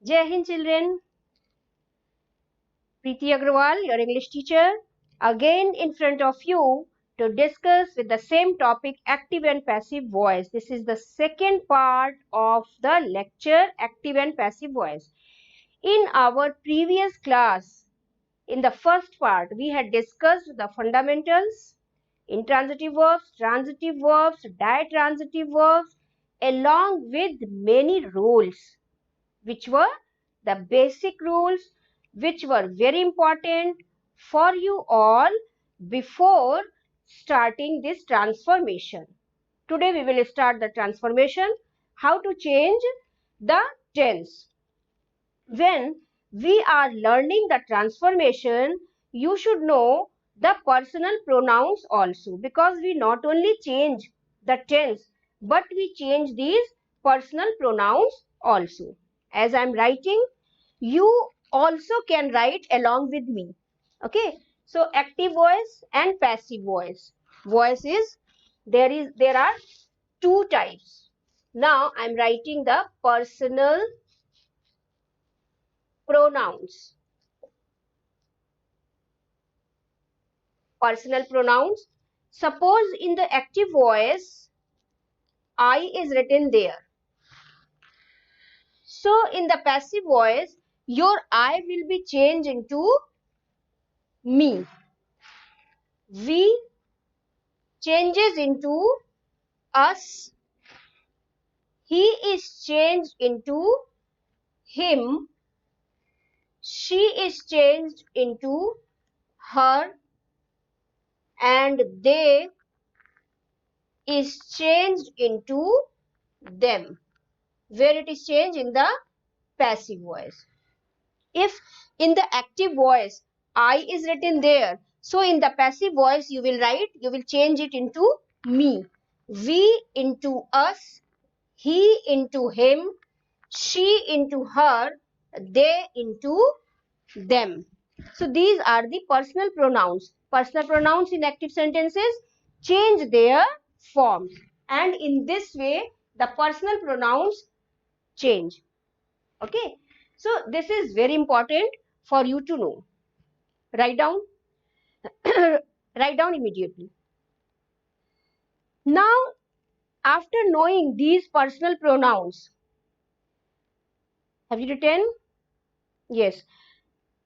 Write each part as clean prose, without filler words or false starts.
Jai Hind children, Preeti Agrawal, your English teacher, again in front of you to discuss with the same topic active and passive voice. This is the second part of the lecture active and passive voice. In our previous class, in the first part, we had discussed the fundamentals, intransitive verbs, transitive verbs, ditransitive verbs, along with many rules, which were the basic rules, which were very important for you all before starting this transformation. Today we will start the transformation, how to change the tense. When we are learning the transformation, you should know the personal pronouns also, because we not only change the tense but we change these personal pronouns also. As I am writing, you also can write along with me. Okay, so active voice and passive voice. Voice is there are two types. Now I am writing the personal pronouns. Personal pronouns. Suppose in the active voice, I is written there. So in the passive voice, your I will be changed into me. We changes into us. He is changed into him. She is changed into her. And they is changed into them. Where it is changed in the passive voice. If in the active voice I is written there, so in the passive voice you will change it into me. We into us, he into him, she into her, they into them. So these are the personal pronouns. Personal pronouns in active sentences change their forms, and in this way the personal pronouns change. Okay, so this is very important for you to know. Write down. Write down immediately. Now, after knowing these personal pronouns, have you written? Yes.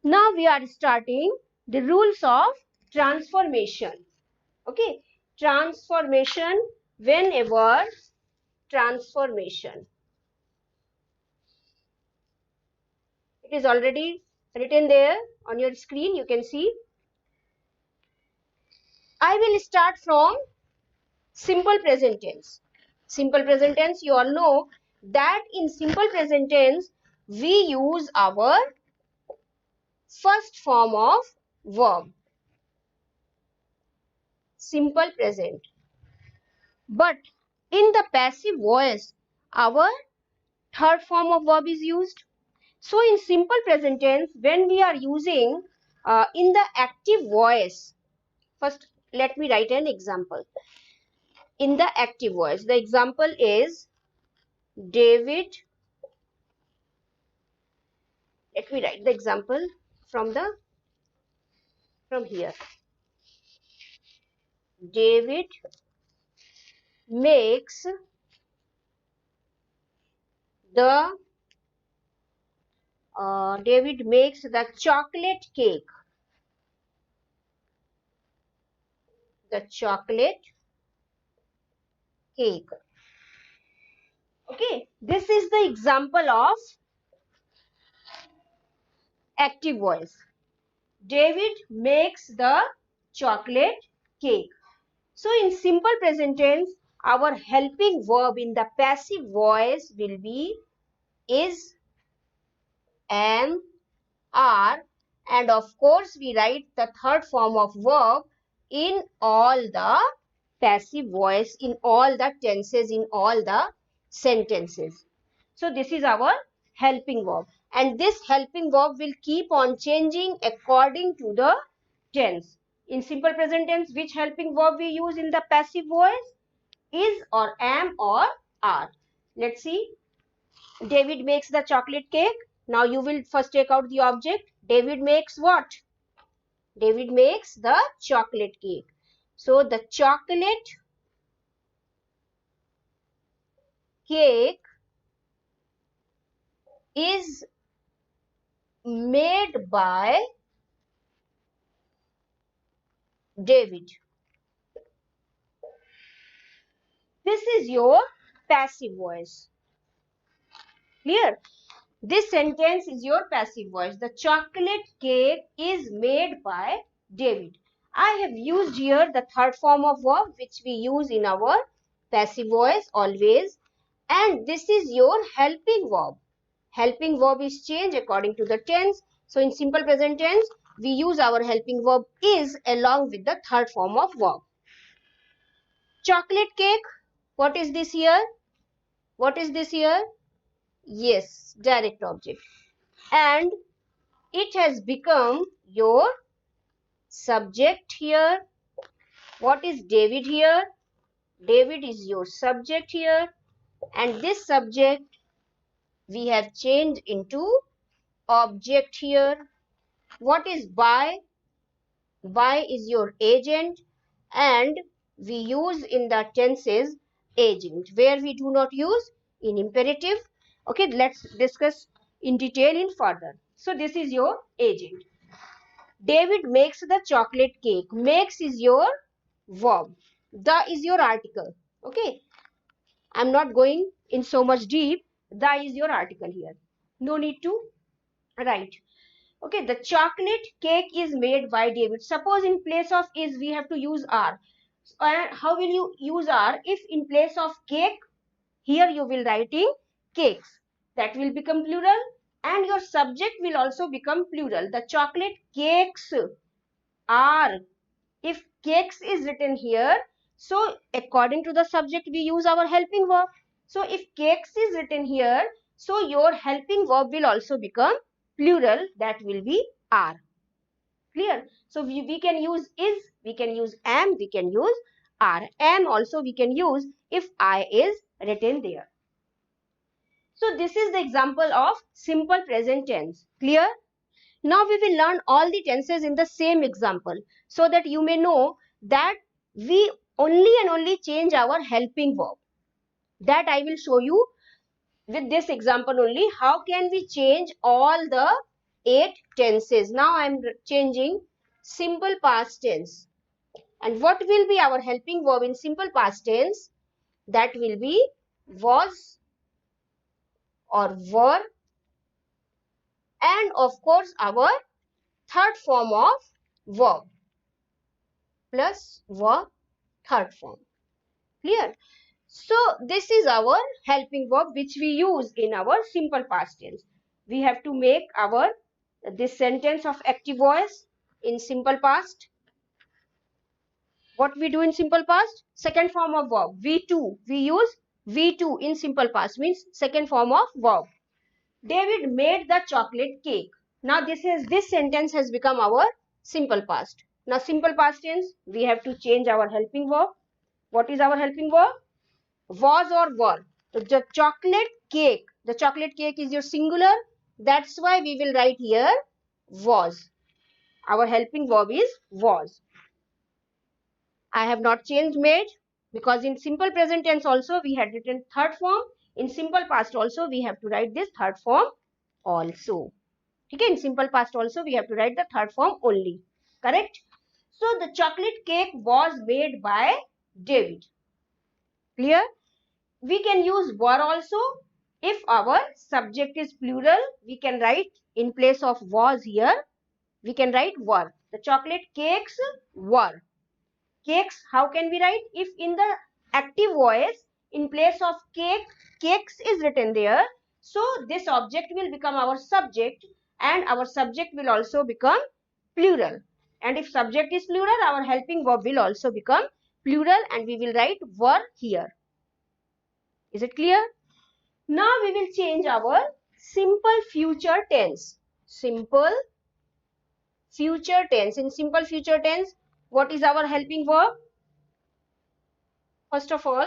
Now we are starting the rules of transformation. Okay, transformation. Whenever transformation, it is already written there on your screen, you can see. I will start from simple present tense. Simple present tense, you all know that in simple present tense we use our first form of verb, simple present. But in the passive voice our third form of verb is used. So in simple present tense, when we are using in the active voice, first let me write an example. In the active voice, the example is David. Let me write the example from here. David makes the chocolate cake. The chocolate cake. Okay, this is the example of active voice. David makes the chocolate cake. So in simple present tense, our helping verb in the passive voice will be is, am, are, and of course we write the third form of verb in all the passive voice, in all the tenses, in all the sentences. So this is our helping verb, and this helping verb will keep on changing according to the tense. In simple present tense, which helping verb we use in the passive voice? Is or am or are. Let's see. David makes the chocolate cake. Now you will first take out the object. David makes what? David makes the chocolate cake. So the chocolate cake is made by David. This is your passive voice. Clear? This sentence is your passive voice. The chocolate cake is made by David. I have used here the third form of verb which we use in our passive voice always. And this is your helping verb. Helping verb is changed according to the tense. So in simple present tense, we use our helping verb is along with the third form of verb. Chocolate cake. What is this here? What is this here? Yes, direct object. And it has become your subject here. What is David here? David is your subject here. And this subject we have changed into object here. What is by? By is your agent. And we use in the tenses agent. Where we do not use? In imperative. Okay, let's discuss in detail in further. So this is your agent. David makes the chocolate cake. Makes is your verb. The is your article. Okay. I'm not going in so much deep. The is your article here. No need to write. Okay. The chocolate cake is made by David. Suppose in place of is we have to use are. How will you use are? If in place of cake, here you will writing cakes. That will become plural. And your subject will also become plural. The chocolate cakes are. If cakes is written here, so according to the subject we use our helping verb. So if cakes is written here, so your helping verb will also become plural. That will be are. Clear? So we can use is, we can use am, we can use are. Am also we can use if I is written there. So this is the example of simple present tense. Clear? Now we will learn all the tenses in the same example so that you may know that we only and only change our helping verb. That I will show you with this example only. How can we change all the 8 tenses? Now I am changing simple past tense. And what will be our helping verb in simple past tense? That will be was or were, and of course our third form of verb plus were, third form. Clear? So this is our helping verb which we use in our simple past tense. We have to make our this sentence of active voice in simple past. What we do in simple past? Second form of verb, V2. We use V2 in simple past, means second form of verb. David made the chocolate cake. Now this sentence has become our simple past. Now simple past tense, we have to change our helping verb. What is our helping verb? Was or were. So the chocolate cake is your singular. That's why we will write here was. Our helping verb is was. I have not changed made because in simple present tense also we had written third form. In simple past also we have to write this third form also. Okay, in simple past also we have to write the third form only. Correct? So the chocolate cake was made by David. Clear? We can use were also. If our subject is plural, we can write in place of was here, we can write were. The chocolate cakes were. Cakes, how can we write? If in the active voice, in place of cake, cakes is written there. So this object will become our subject and our subject will also become plural. And if subject is plural, our helping verb will also become plural and we will write were here. Is it clear? Now we will change our simple future tense. Simple future tense. In simple future tense, what is our helping verb? First of all,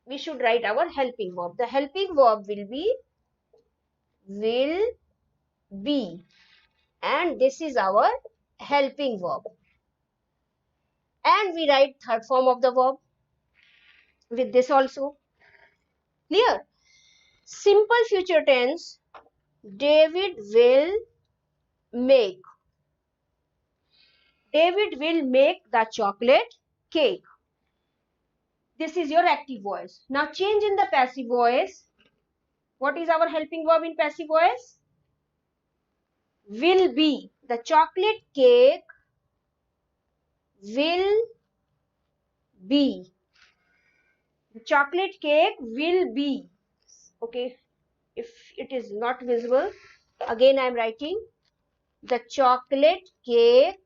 we should write our helping verb. The helping verb will be will be, and this is our helping verb. And we write third form of the verb with this also. Clear? Simple future tense, David will make. David will make the chocolate cake. This is your active voice. Now change in the passive voice. What is our helping verb in passive voice? Will be. The chocolate cake will be. The chocolate cake will be. Okay, if it is not visible, again I am writing. The chocolate cake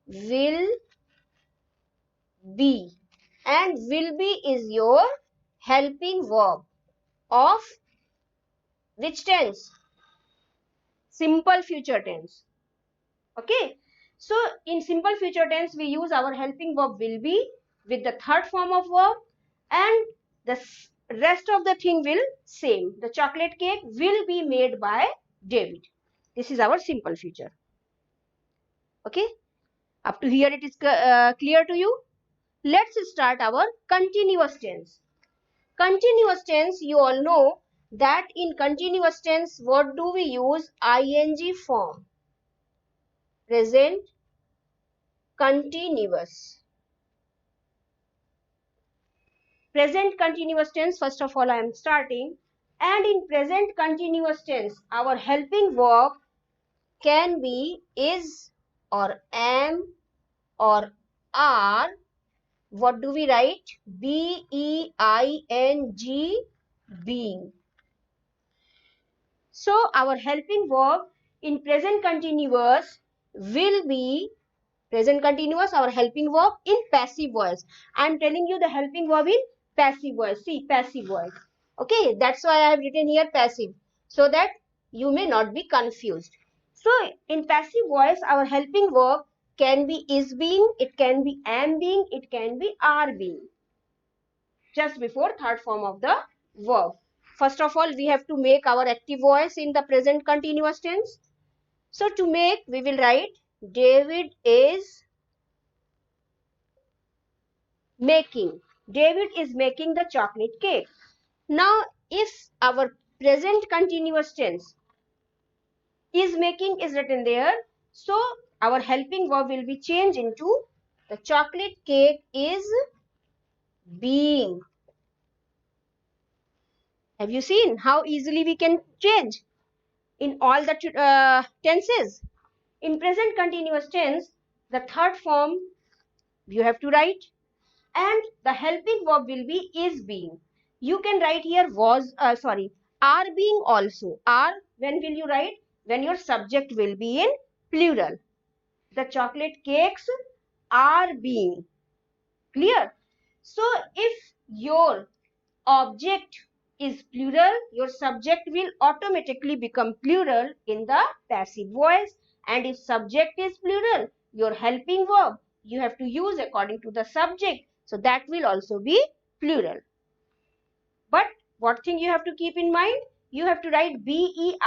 will be. And will be is your helping verb of which tense? Simple future tense. Okay. So in simple future tense, we use our helping verb will be with the third form of verb, and the rest of the thing will same. The chocolate cake will be made by David. This is our simple future. Okay. Up to here it is clear to you. Let's start our continuous tense. Continuous tense, you all know that in continuous tense, what do we use? ing form. Present continuous. Present continuous tense, first of all I am starting. And in present continuous tense, our helping verb can be is or am or are. What do we write? being, being. So our helping verb in present continuous will be present continuous, our helping verb in passive voice. I am telling you the helping verb in passive voice. See, passive voice. Okay, that's why I have written here passive, so that you may not be confused. So in passive voice, our helping verb can be is being, it can be am being, it can be are being. Just before third form of the verb. First of all, we have to make our active voice in the present continuous tense. So to make, we will write David is making. David is making the chocolate cake. Now, if our present continuous tense is making is written there, so our helping verb will be changed into the chocolate cake is being. Have you seen how easily we can change in all the tenses? In present continuous tense, the third form you have to write, and the helping verb will be is being. You can write here was, are being also. Are, when will you write? When your subject will be in plural. The chocolate cakes are being. Clear? So if your object is plural, your subject will automatically become plural in the passive voice. And if subject is plural, your helping verb you have to use according to the subject. So that will also be plural. But what thing you have to keep in mind? You have to write being,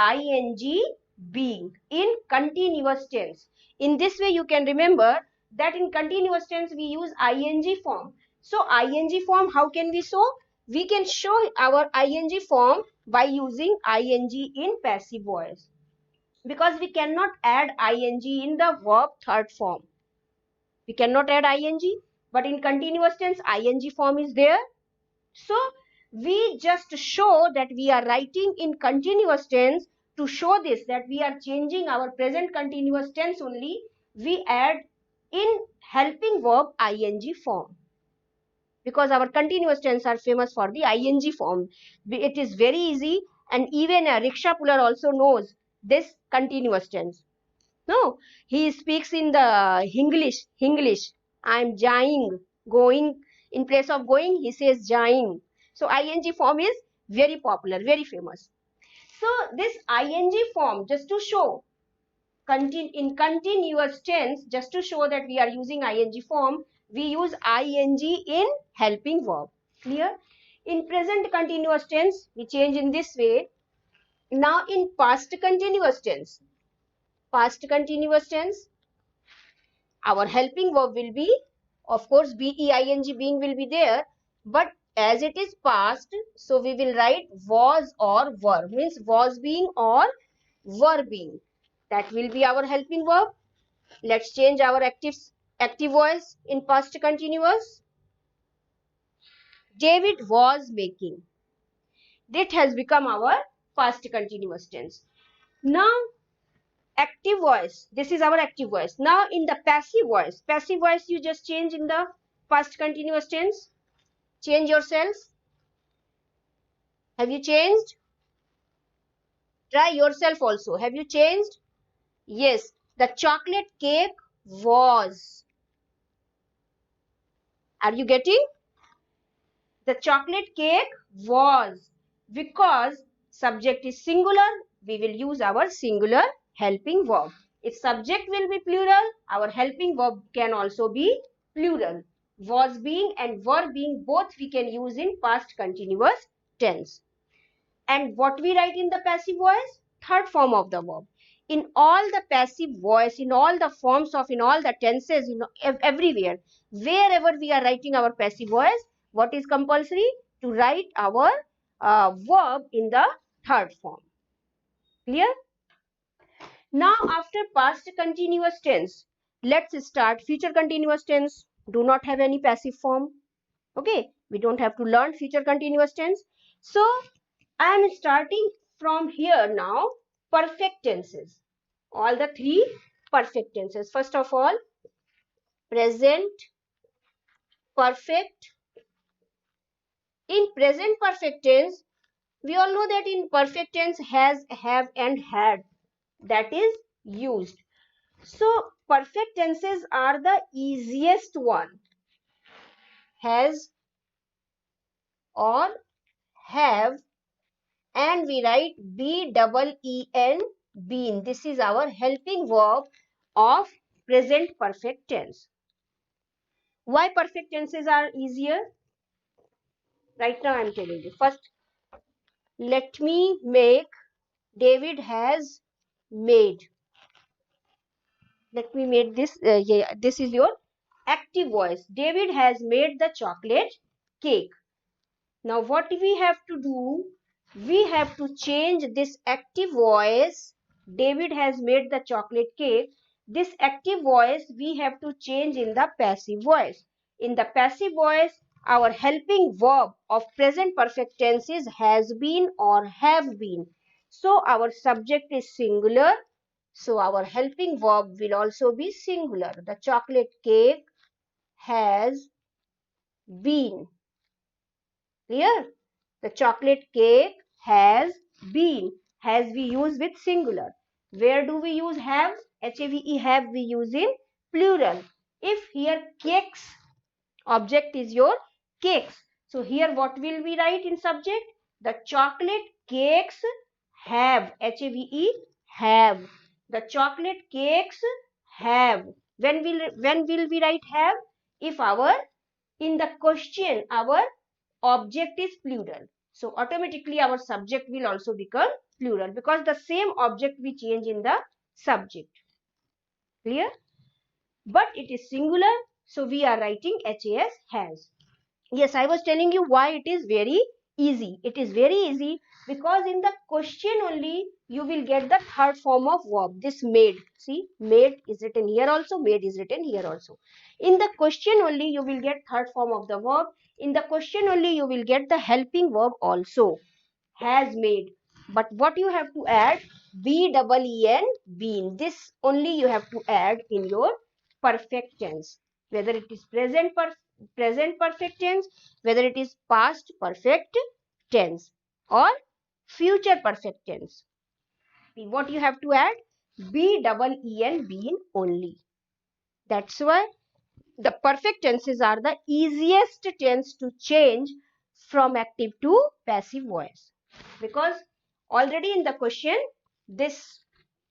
being in continuous tense. In this way you can remember that in continuous tense we use ing form. So ing form, how can we show? We can show our ing form by using ing in passive voice. Because we cannot add ing in the verb third form. We cannot add ing, but in continuous tense ing form is there. So we just show that we are writing in continuous tense. To show this, that we are changing our present continuous tense only, we add in helping verb ing form. Because our continuous tense are famous for the ing form. It is very easy, and even a rickshaw puller also knows this continuous tense. No, he speaks in the English. I am jaying, going. In place of going, he says jaying. So ing form is very popular, very famous. So this ing form, just to show in continuous tense, just to show that we are using ing form, we use ing in helping verb. Clear? In present continuous tense, we change in this way. Now in past continuous tense, our helping verb will be, of course, being, being will be there, but as it is past, so we will write was or were, means was being or were being. That will be our helping verb. Let's change our active voice in past continuous. David was making. That has become our past continuous tense. Now active voice, this is our active voice. Now in the passive voice you just change in the past continuous tense. Change yourself. Have you changed? Try yourself also. Have you changed? Yes, the chocolate cake was. Are you getting? The chocolate cake was. Because subject is singular, we will use our singular helping verb. If subject will be plural, our helping verb can also be plural. Was being and were being, both we can use in past continuous tense. And what we write in the passive voice? Third form of the verb. In all the passive voice, in all the forms of, in all the tenses, everywhere, wherever we are writing our passive voice, what is compulsory? To write our verb in the third form. Clear? Now after past continuous tense, let's start future continuous tense. Do not have any passive form. Okay, we don't have to learn future continuous tense. So I am starting from here now, perfect tenses. All the three perfect tenses. First of all, present perfect. In present perfect tense, we all know that in perfect tense has, have and had, that is used. So perfect tenses are the easiest one. Has or have, and we write B-double-E-N, been. This is our helping verb of present perfect tense. Why perfect tenses are easier? Right now I am telling you. First, let me make. David has made. Let me make this. Yeah, this is your active voice. David has made the chocolate cake. Now what we have to do? We have to change this active voice. David has made the chocolate cake. This active voice we have to change in the passive voice. In the passive voice, our helping verb of present perfect tense is has been or have been. So our subject is singular. So our helping verb will also be singular. The chocolate cake has been. Clear? The chocolate cake has been. Has we use with singular. Where do we use have? H-A-V-E, have we use in plural. If here cakes, object is your cakes. So here what will we write in subject? The chocolate cakes have. H-A-V-E, have. The chocolate cakes have. When will we write have? If our, in the question, our object is plural. So automatically our subject will also become plural because the same object we change in the subject. Clear? But it is singular, so we are writing HAS, has. Yes, I was telling you why it is very easy. It is very easy because in the question only you will get the third form of verb. This made. See, made is written here also, made is written here also. In the question only you will get third form of the verb. In the question only you will get the helping verb also. Has made. But what you have to add? B-double-E-N, been. This only you have to add in your perfect tense. Whether it is present perfect tense, whether it is past perfect tense or future perfect tense. What you have to add? B-double-E-N, been only. That's why the perfect tenses are the easiest tense to change from active to passive voice. Because already in the question, this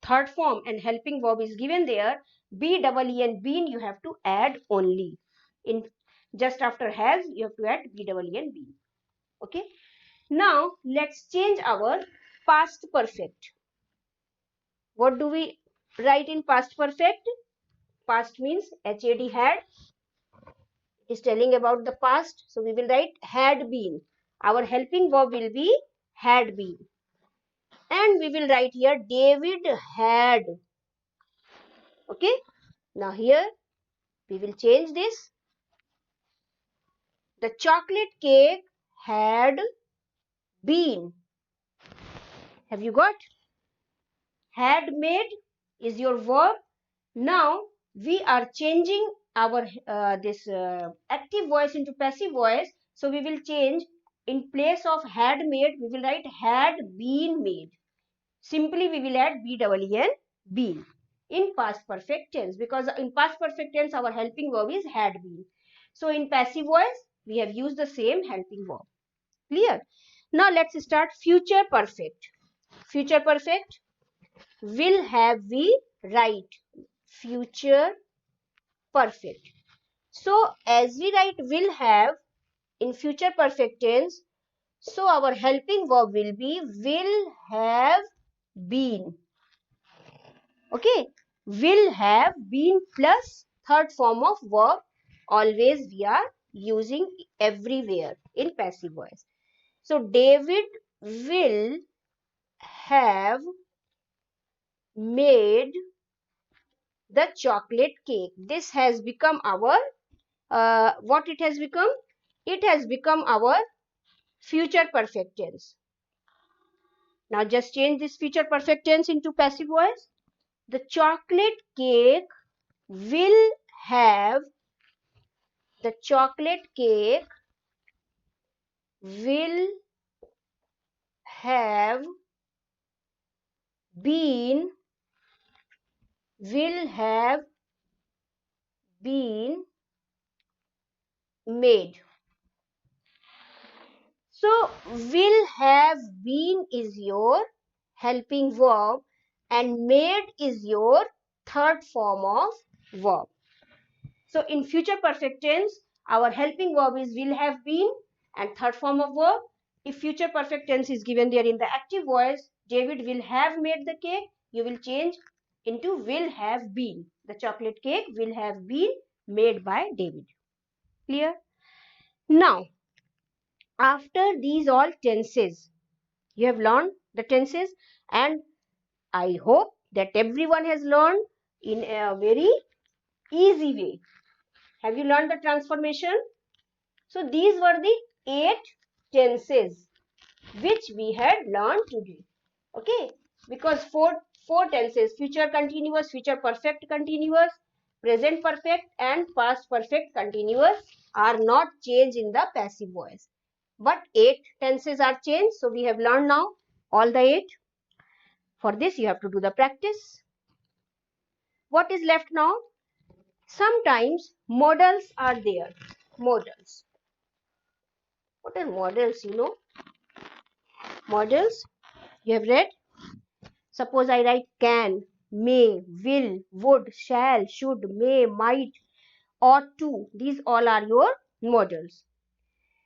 third form and helping verb is given there. B-double-E-N, been, you have to add only. In just after has, you have to add B-double-E-N, been. Okay. Now let's change our past perfect. What do we write in past perfect? Past means had is telling about the past. So we will write had been. Our helping verb will be had been. And we will write here David had. Okay. Now here we will change this. The chocolate cake had been. Have you got? Had made is your verb. Now we are changing our this active voice into passive voice. So we will change, in place of had made, we will write had been made. Simply we will add B-double-E-N, been, in past perfect tense, because in past perfect tense our helping verb is had been. So in passive voice we have used the same helping verb. Clear? Now let's start future perfect. Future perfect, will have we write future perfect. So as we write will have in future perfect tense, so our helping verb will be will have been. Okay, will have been plus third form of verb, always we are using everywhere in passive voice. So David will have made the chocolate cake. This has become our what it has become? It has become our future perfect tense. Now just change this future perfect tense into passive voice. The chocolate cake will have, the chocolate cake will have been, will have been made. So will have been is your helping verb and made is your third form of verb. So in future perfect tense, our helping verb is will have been and third form of verb. If future perfect tense is given there in the active voice, David will have made the cake, you will change into will have been. The chocolate cake will have been made by David. Clear? Now, after these all tenses, you have learned the tenses, and I hope that everyone has learned in a very easy way. Have you learned the transformation? So these were the 8 tenses which we had learned today. Okay, because four tenses: future continuous, future perfect continuous, present perfect and past perfect continuous are not changed in the passive voice. But 8 tenses are changed. So we have learned now all the 8. For this you have to do the practice. What is left now? Sometimes modals are there. Modals. What are modals, you know? Modals, you have read? Suppose I write can, may, will, would, shall, should, may, might, ought to. These all are your modals.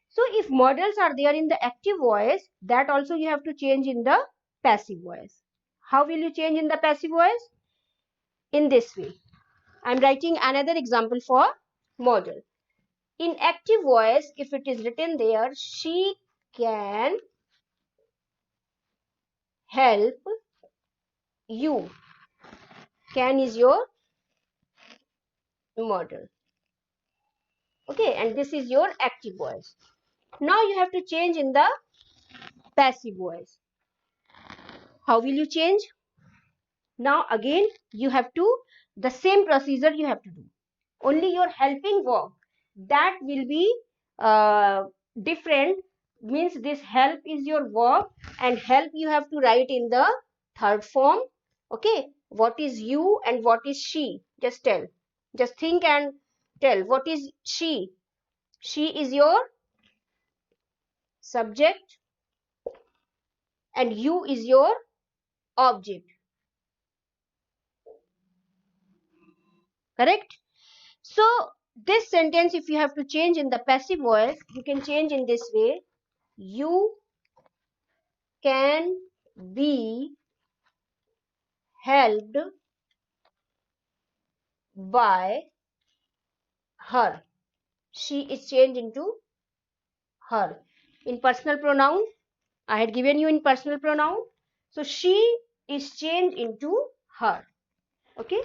So if modals are there in the active voice, that also you have to change in the passive voice. How will you change in the passive voice? In this way. I am writing another example for modal. In active voice, if it is written there, she can help you. Can is your modal. Okay, and this is your active voice. Now you have to change in the passive voice. How will you change? Now again you have to, the same procedure you have to do. Only your helping verb, that will be different. Means this help is your verb, and help you have to write in the third form. Okay, what is you and what is she? Just tell. Just think and tell. What is she? She is your subject and you is your object. Correct? So this sentence, if you have to change in the passive voice, you can change in this way. You can be helped by her. She is changed into her. In personal pronoun, I had given you in personal pronoun. So she is changed into her. Okay.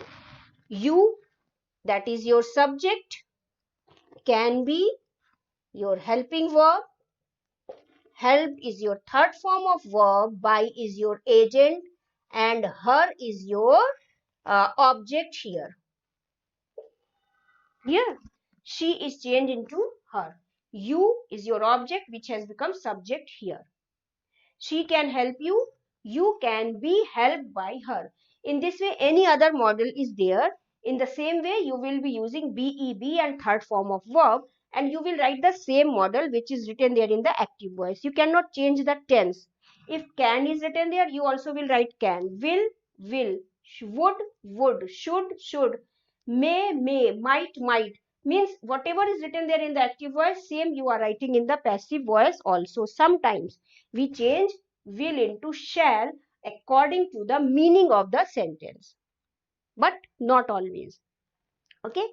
You, that is your subject, can be your helping verb. Helped is your third form of verb. By is your agent. And her is your object here. Here, she is changed into her. You is your object which has become subject here. She can help you. You can be helped by her. In this way, any other model is there. In the same way, you will be using BEB and third form of verb, and you will write the same model which is written there in the active voice. You cannot change the tense. If can is written there, you also will write can. Will, would, should, may, might. Means whatever is written there in the active voice, same you are writing in the passive voice also. Sometimes we change will into shall according to the meaning of the sentence, but not always. Okay,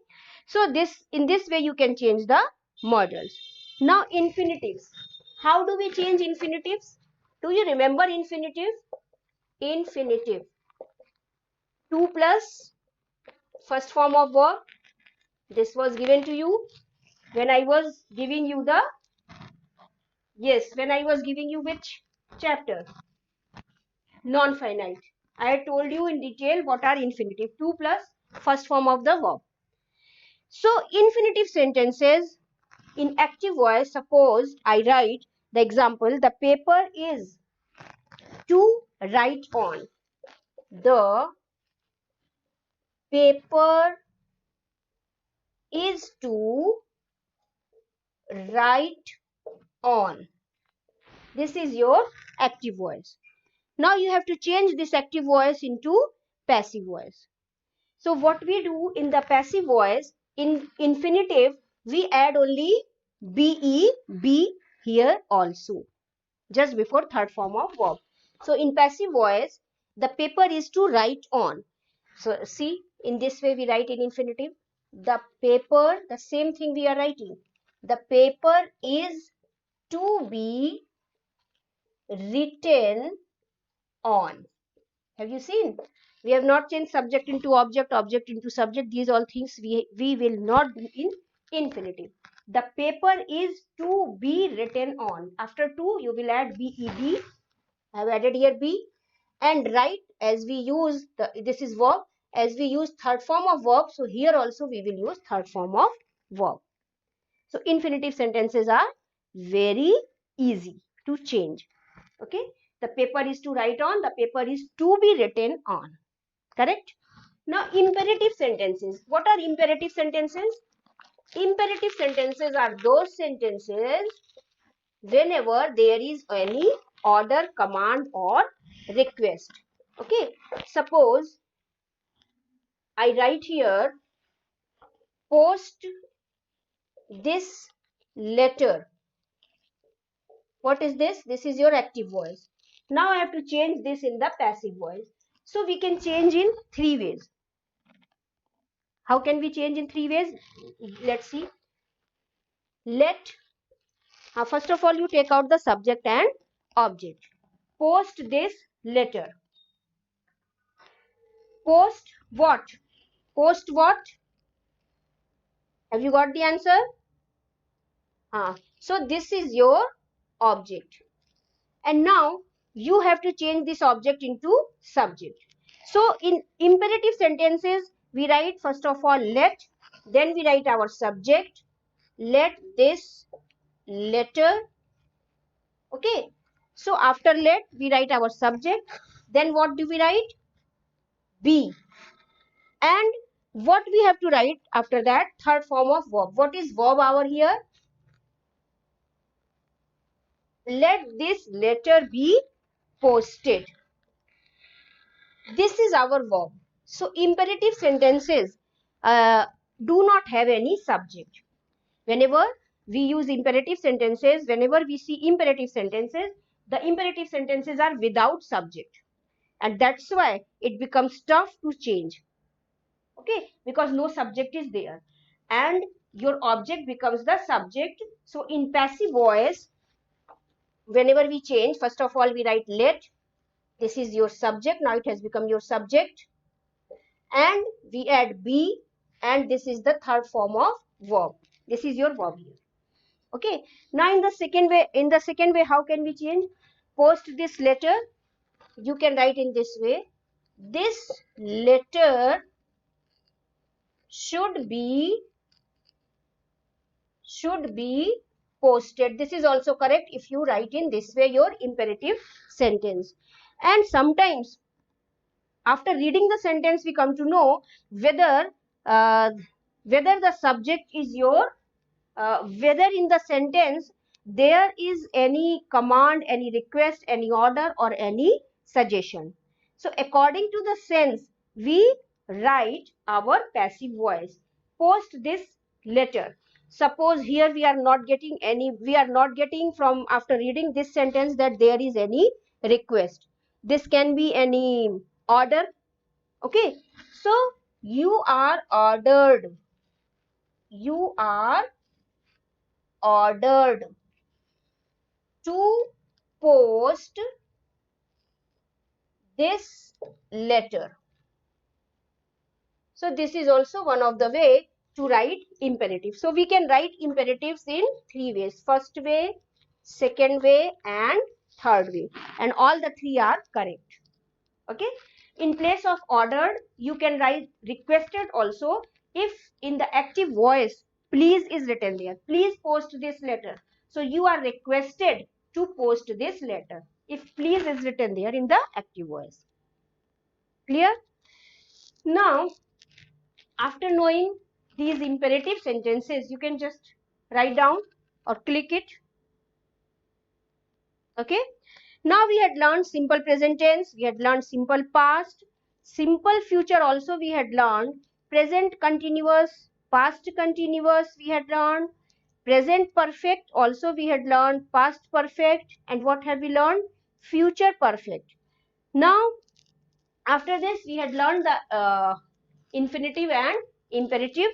so in this way you can change the models. Now infinitives. How do we change infinitives? Do you remember infinitive? Infinitive, 2 plus first form of verb. This was given to you when I was giving you the, yes, when I was giving you which chapter? Non-finite. I had told you in detail what are infinitive. 2 plus first form of the verb. So infinitive sentences in active voice, suppose I write the example, the paper is to write on. The paper is to write on. This is your active voice. Now you have to change this active voice into passive voice. So what we do in the passive voice, in infinitive, we add only be here also, just before third form of verb. So in passive voice, the paper is to write on. So see, in this way we write in infinitive. The paper, the same thing we are writing. The paper is to be written on. Have you seen? We have not changed subject into object, object into subject. These all things we will not do in infinitive. The paper is to be written on. After to, you will add BED. I have added here B. And write, as we use, this is verb. As we use third form of verb, so here also we will use third form of verb. So infinitive sentences are very easy to change. Okay. The paper is to write on. The paper is to be written on. Correct? Now, imperative sentences. What are imperative sentences? Imperative sentences are those sentences whenever there is any order, command or request. Okay. Suppose I write here, post this letter. What is this? This is your active voice. Now I have to change this in the passive voice. So we can change in 3 ways. How can we change in 3 ways? Let's see. First of all, you take out the subject and object. Post this letter. Post what? Post what? Have you got the answer? So this is your object. And now you have to change this object into subject. So in imperative sentences, we write first of all let, then we write our subject, let this letter. Okay. So after let, we write our subject. Then what do we write? Be. And what we have to write after that? Third form of verb. What is verb over here? Let this letter be posted. This is our verb. So imperative sentences do not have any subject. Whenever we use imperative sentences, whenever we see imperative sentences, The imperative sentences are without subject, and that's why it becomes tough to change. Okay, because no subject is there and your object becomes the subject. So in passive voice, whenever we change, first of all we write let. This is your subject, now it has become your subject, and we add be, and this is the third form of verb. This is your verb here. Okay, now in the second way, how can we change? Post this letter, you can write in this way: this letter should be posted. This is also correct if you write in this way your imperative sentence. And sometimes after reading the sentence we come to know whether uh, whether the subject is your whether in the sentence there is any command, any request, any order or any suggestion. So according to the sense we write our passive voice. Post this letter. Suppose here we are not getting from after reading this sentence that there is any request. This can be any order. Okay, so you are ordered. You are ordered to post this letter. So this is also one of the way to write imperative. So we can write imperatives in three ways: first way, second way and third way, and all the three are correct. Okay, in place of ordered you can write requested also. If in the active voice please is written there, please post this letter, so you are requested to post this letter if please is written there in the active voice. Clear? Now after knowing these imperative sentences you can just write down or click it. Okay, now we had learned simple present tense, we had learned simple past, simple future also we had learned, present continuous, past continuous we had learned, present perfect also we had learned, past perfect, and what have we learned? Future perfect. Now after this we had learned the infinitive and imperative.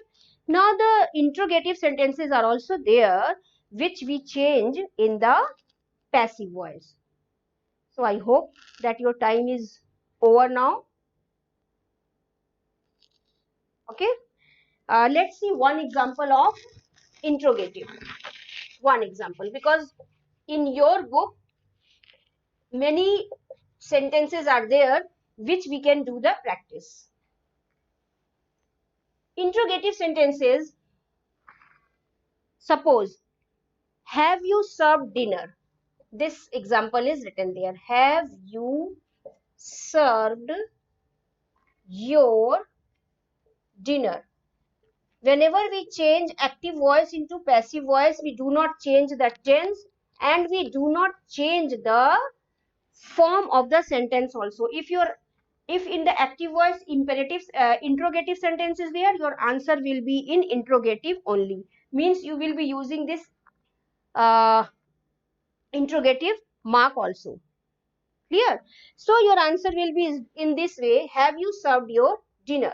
Now the interrogative sentences are also there which we change in the passive voice. So I hope that your time is over now. Okay. Let's see one example of interrogative. One example, because in your book many sentences are there which we can do the practice. Interrogative sentences. Suppose, have you served dinner? This example is written there. Have you served your dinner? Whenever we change active voice into passive voice, we do not change the tense and we do not change the form of the sentence also. If in the active voice imperative interrogative sentence is there, your answer will be in interrogative only. Means you will be using this interrogative mark also. Clear? So your answer will be in this way: have you served your dinner?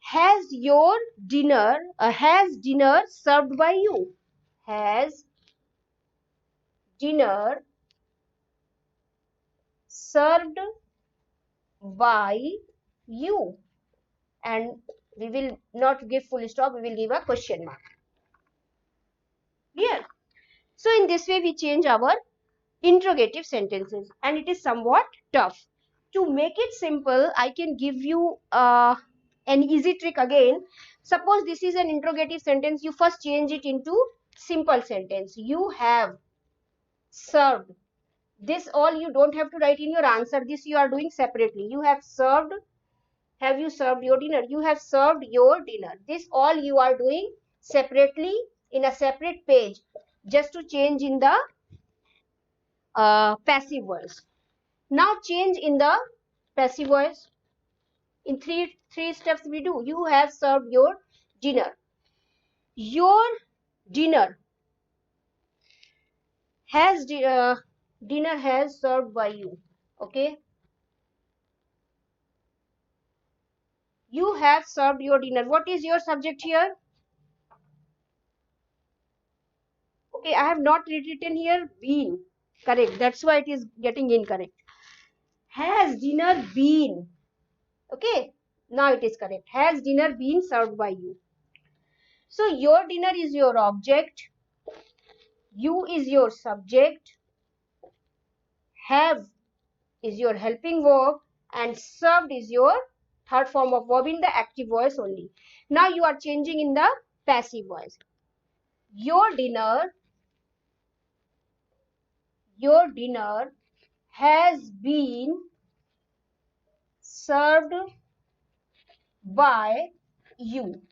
Has dinner served by you? Has dinner served by you? And we will not give full stop, we will give a question mark. Clear? So in this way we change our interrogative sentences, and it is somewhat tough. To make it simple, I can give you an easy trick again. Suppose this is an interrogative sentence, you first change it into simple sentence. You have served. This all you don't have to write in your answer. This you are doing separately. You have served. Have you served your dinner? You have served your dinner. This all you are doing separately in a separate page, just to change in the passive voice. Now change in the passive voice. In three steps we do. You have served your dinner. Your dinner has dinner has served by you. Okay, you have served your dinner. What is your subject here? Okay, I have not written here been. Correct. That's why it is getting incorrect. Has dinner been? Okay, now it is correct. Has dinner been served by you? So your dinner is your object, you is your subject, have is your helping verb, and served is your third form of verb in the active voice only. Now you are changing in the passive voice. Your dinner has been served by you.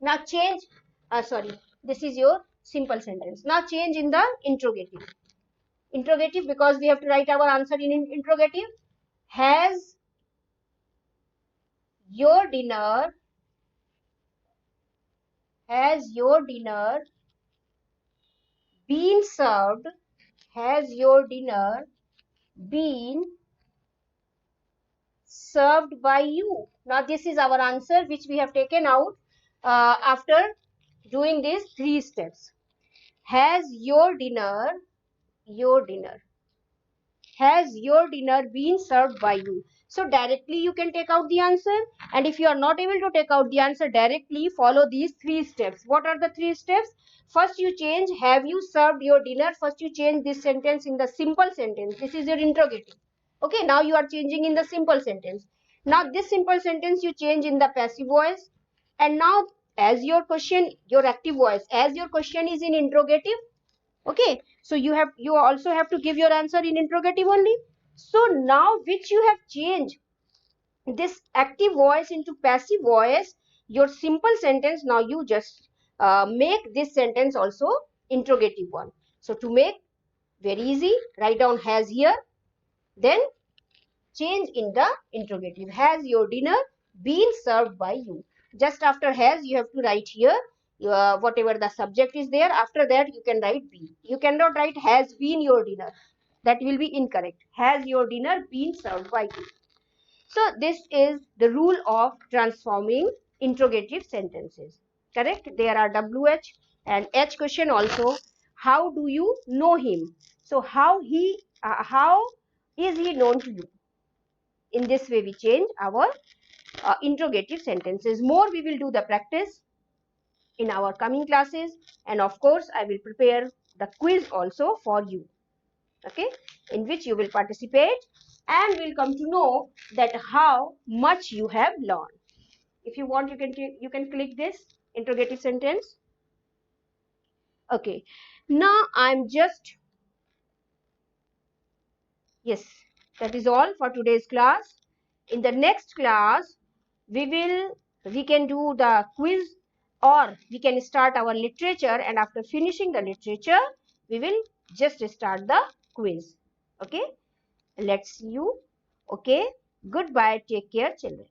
Now change, sorry, this is your simple sentence. Now change in the interrogative. Interrogative, because we have to write our answer in interrogative. Has your dinner been served? Has your dinner been served by you? Now this is our answer which we have taken out after doing these three steps. Has has your dinner been served by you? So directly you can take out the answer, and if you are not able to take out the answer directly, follow these three steps. What are the three steps? First you change have you served your dinner. First you change this sentence in the simple sentence. This is your interrogative. Okay, now you are changing in the simple sentence. Now this simple sentence you change in the passive voice, and now as your question, your active voice, as your question is in interrogative. Okay, so you also have to give your answer in interrogative only. So now which you have changed this active voice into passive voice, your simple sentence, now you just make this sentence also interrogative one. So to make very easy, write down has here, then change in the interrogative. Has your dinner been served by you? Just after has, you have to write here whatever the subject is there. After that, you can write be. You cannot write has been your dinner. That will be incorrect. Has your dinner been served by you? So this is the rule of transforming interrogative sentences. Correct? There are WH and H question also. How do you know him? So how is he known to you? In this way we change our interrogative sentences. More we will do the practice in our coming classes, and of course I will prepare the quiz also for you, okay, in which you will participate and will come to know that how much you have learned. If you want, you can click this interrogative sentence. Okay, now I'm just, yes, that is all for today's class. In the next class we can do the quiz, or we can start our literature, and after finishing the literature we will just start the quiz. Okay, let's see you. Okay, goodbye, take care children.